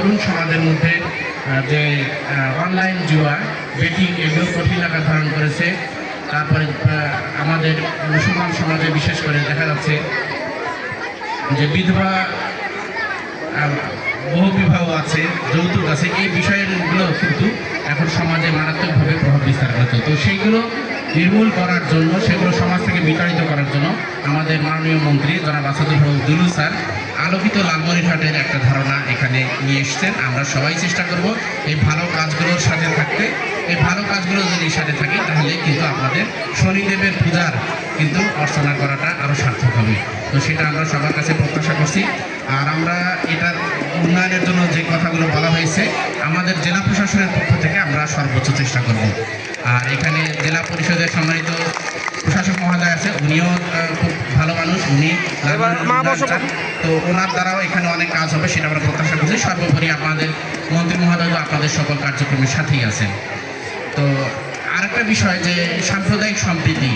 তরুণ সমাজের মধ্যে যে অনলাইন জুয়া বেটিং এগুলো কঠিন আকার ধারণ করেছে। তারপরে আমাদের মুসলমান সমাজে বিশেষ করে দেখা যাচ্ছে যে বিধবা বহু বিবাহ আছে, যৌতুক আছে, এই বিষয়গুলো কিন্তু এখন সমাজে মারাত্মকভাবে প্রভাব বিস্তার করছে। তো সেইগুলো নির্মূল করার জন্য, সেগুলো সমাজ থেকে বিতাড়িত করার জন্য আমাদের মাননীয় মন্ত্রী জনাব আসাদুল হক দুলু স্যার আলোকিত লালমনিরহাটের একটা ধারণা এখানে নিয়ে এসছেন। আমরা সবাই চেষ্টা করব এই ভালো কাজগুলোর সাথে থাকতে। এই ভালো কাজগুলো যদি সাথে থাকে তাহলে কিন্তু আপনাদের শনিদেবের পূজার কিন্তু অর্চনা করাটা আরও সার্থক হবে। তো সেটা আমরা সবার কাছে প্রত্যাশা করছি। আর আমরা এটার উন্নয়নের জন্য যে কথাগুলো বলা হয়েছে আমাদের জেলা প্রশাসনের পক্ষ থেকে আমরা সর্বোচ্চ চেষ্টা করব। আর এখানে জেলা পরিষদের সম্মানিত প্রশাসক মহোদয় আছে, উনিও খুব ভালো মানুষ, উনি তো ওনার দ্বারাও এখানে অনেক কাজ হবে সেটা আমরা প্রত্যাশা করছি। সর্বোপরি আপনাদের মন্ত্রী মহোদয় আপনাদের সকল কার্যক্রমের সাথেই আছেন। তো আরেকটা বিষয় যে সাম্প্রদায়িক সম্প্রীতি,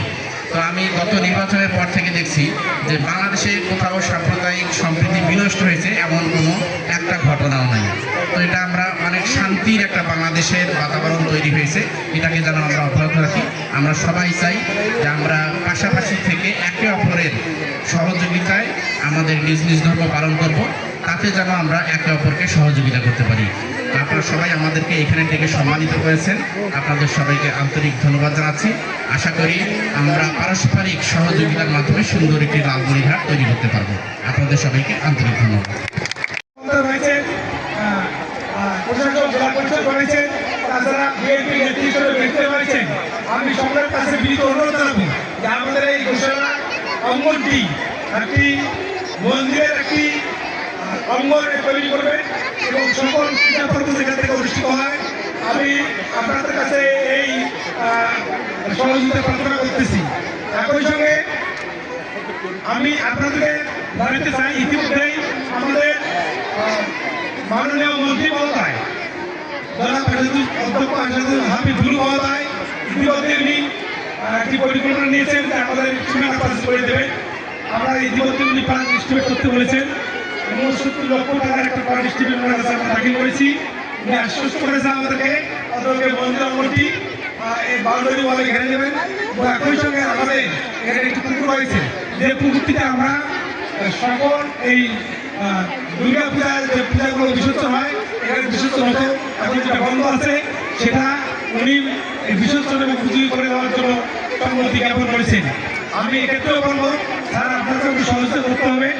তো আমি গত নির্বাচনের পর থেকে দেখছি যে বাংলাদেশে কোথাও সাম্প্রদায়িক সম্প্রীতি বিনষ্ট হয়েছে এমন কোনো একটা ঘটনাও নাই। তো এটা আমরা অনেক শান্তির একটা বাংলাদেশের বাতাবরণ তৈরি হয়েছে, এটাকে যেন আমরা অব্যাহত রাখি। আমরা সবাই চাই যে আমরা পাশাপাশি থেকে একে অপরের সহযোগিতায় আমাদের নিজ নিজ ধর্ম পালন করব, তাতে যেন আমরা একে অপরকে সহযোগিতা করতে পারি। আপনারা সবাই আমাদেরকে এখানে থেকে সম্মানিত করেছেন, আপনাদের সবাইকে আন্তরিক ধন্যবাদ জানাচ্ছি। আশা করি আমরা পারস্পরিক সহযোগিতার মাধ্যমে সুন্দর একটি লালমনিরহাট তৈরি করতে পারবো। আপনাদের সবাইকে আন্তরিক ধন্যবাদ। আমি সকলের কাছে বিনীত অনুরোধ জানাবো যে আমাদের এই ঘোষণা অঙ্গনটি একটি মন্দিরের একটি অঙ্গন তৈরি করবে এবং সকল পূজাপর্ব যেখান থেকে অনুষ্ঠিত হয়। আমি আপনাদের কাছে এই সহযোগিতা প্রার্থনা করতেছি। একই সঙ্গে আমি আপনাদেরকে জানাতে চাই, ইতিমধ্যেই আমাদের মাননীয় মন্ত্রী মহোদয় অধ্যক্ষ হাবিব দুলু মহোদয় ইতিমধ্যে উনি একটি পরিকল্পনা নিয়েছেন যে আমাদের সীমানা পাস করে দেবে। আমরা ইতিমধ্যে উনি প্ল্যান এস্টিমেট করতে বলেছেন, 69 লক্ষ টাকার একটা প্ল্যান এস্টিমেট আমরা দাখিল করেছি। উনি আশ্বস্ত করেছেন আমাদেরকে অধ্যক্ষ মন্দির অঙ্গনটি এই বাউন্ডারি ওয়ালে ঘেরে নেবেন। এবং একই সঙ্গে আমাদের এখানে একটি পুকুর রয়েছে, যে পুকুরটিতে আমরা সকল এই দুর্গা পূজার যে পূজাগুলো বিসর্জন হয় এখানে বিসর্জন হতো, এখন যেটা বন্ধ আছে সেটা উনি বিসর্জন এবং পুজো করে দেওয়ার জন্য সম্মতি জ্ঞাপন করেছেন। আমি এক্ষেত্রেও বলবো স্যার আপনাকে একটু সহযোগিতা করতে হবে,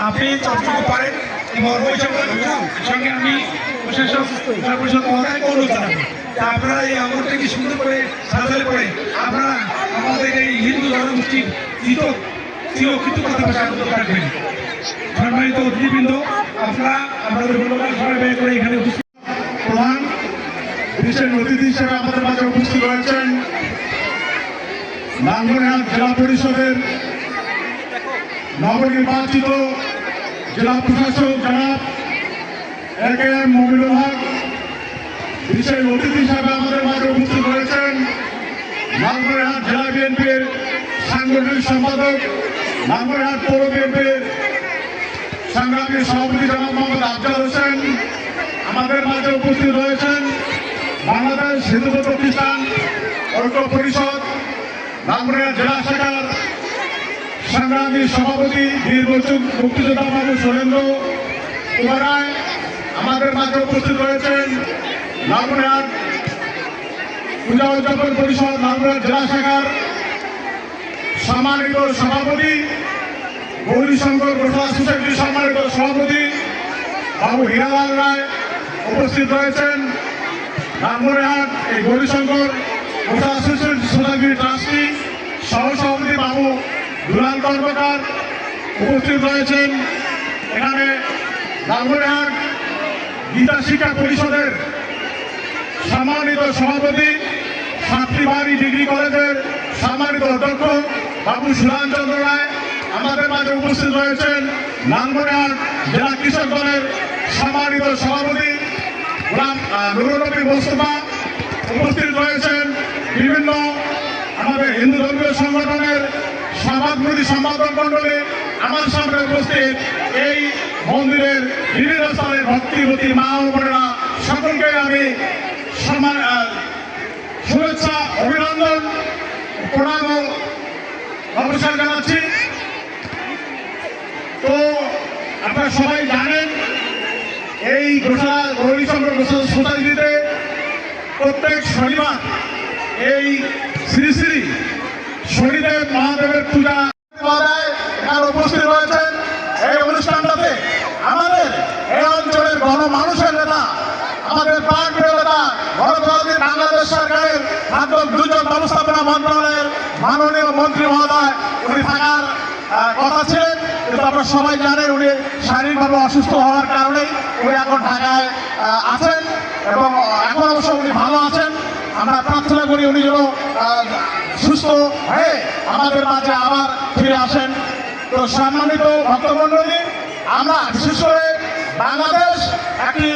আপনি যতটুকু পারেন এবং ওই সঙ্গে আমি প্রশাসক পরিষদ মহোদয়কে অনুরোধ জানাবো যে আপনারা এই অঙ্গনটাকে সুন্দর করে সাজালে পরে আপনারা আমাদের এই হিন্দু জনগোষ্ঠীর কৃতজ্ঞতা প্রকাশ রাখবেন। সম্মানিত অতিথিবৃন্দ, আপনারা আমাদের মূল্যবান সময় ব্যয় করে এখানে উপস্থিত প্রধান বিশেষ অতিথি হিসেবে আমাদের মাঝে উপস্থিত রয়েছেন লালমনিরহাট জেলা পরিষদের নবনির্বাচিত জেলা প্রশাসক জনাব একেএম মমিনুল হক। বিশেষ অতিথি হিসাবে আমাদের মাঝে উপস্থিত রয়েছেন লালমনিরহাট জেলা বিএনপির সাংগঠনিক সম্পাদক, লালমনিরহাট পৌর বিএনপির সংগ্রামী সভাপতি জনাব মোহাম্মদ আফজাল হোসেন। আমাদের মাঝে উপস্থিত রয়েছেন বাংলাদেশ হিন্দু প্রতিষ্ঠান ঐক্য পরিষদ লালমনিরহাট জেলা শাখার সংগ্রামী সভাপতি বীর মুক্তিযোদ্ধা বাবু সুরেন্দ্র কুমার রায়। আমাদের মাঝে উপস্থিত রয়েছেন লালমনিরহাট পূজা উদযাপন পরিষদ লালমনিরহাট জেলা শাখার সম্মানিত সভাপতি, গৌরীশঙ্কর গোঠা সোসাইটির সম্মানিত সভাপতি বাবু হীরালাল রায়। উপস্থিত রয়েছেন লালমনিরহাট এই গৌরীশঙ্কর গোঠা সোসাইটির ট্রাস্টি সহসভাপতি বাবু দুলাল কর্মকার। উপস্থিত রয়েছেন এখানে লালমনিরহাট গীতা শিক্ষা পরিষদের সম্মানিত সভাপতি, ছাত্রীবাড়ি ডিগ্রি কলেজের সম্মানিত অধ্যক্ষ বাবু সুরানচন্দ্র রায়। আমাদের মাঝে উপস্থিত রয়েছেন লালমনিরহাট জেলা কৃষক দলের সম্মানিত সভাপতি নুরুল নবী মোস্তফা। উপস্থিত রয়েছেন বিভিন্ন আমাদের হিন্দু ধর্মীয় সংগঠনের সমাজমূলী সম্পাদক মন্ডলী আমার সামনে উপস্থিত এই মন্দিরের বিভিন্ন স্তরের ভক্তিবতী মা ও বোনেরা সকলকে আমি সম্মান শুভেচ্ছা অভিনন্দন প্রণাম ও নমস্কার জানাচ্ছি। তো আপনারা সবাই জানেন এই গৌরীশঙ্কর গোসাল সোসাইটিতে প্রত্যেক শনিবার এই শ্রী শ্রী শনিদেব মহাদেবের পূজা এখানে উপস্থিত রয়েছেন এই অনুষ্ঠানটাতে আমাদের এই অঞ্চলের গণমানুষের নেতা, আমাদের প্রাণপ্রিয় নেতা, গণতান্ত্রিক বাংলাদেশ সরকারের খাদ্য দুর্যোগ ব্যবস্থাপনা মন্ত্রণালয়ের মাননীয় মন্ত্রী মহোদয় উনি থাকার কথা ছিলেন, কিন্তু আপনারা সবাই জানেন উনি শারীরিকভাবে অসুস্থ হওয়ার কারণেই উনি এখন ঢাকায় আছেন এবং এখন অবশ্য উনি ভালো আছেন। আমরা প্রার্থনা করি উনি যেন সুস্থ হয়ে আমাদের মাঝে আবার ফিরে আসেন। তো সম্মানিত ভক্তমণ্ডলী, আমরা বিশেষ করে বাংলাদেশ একটি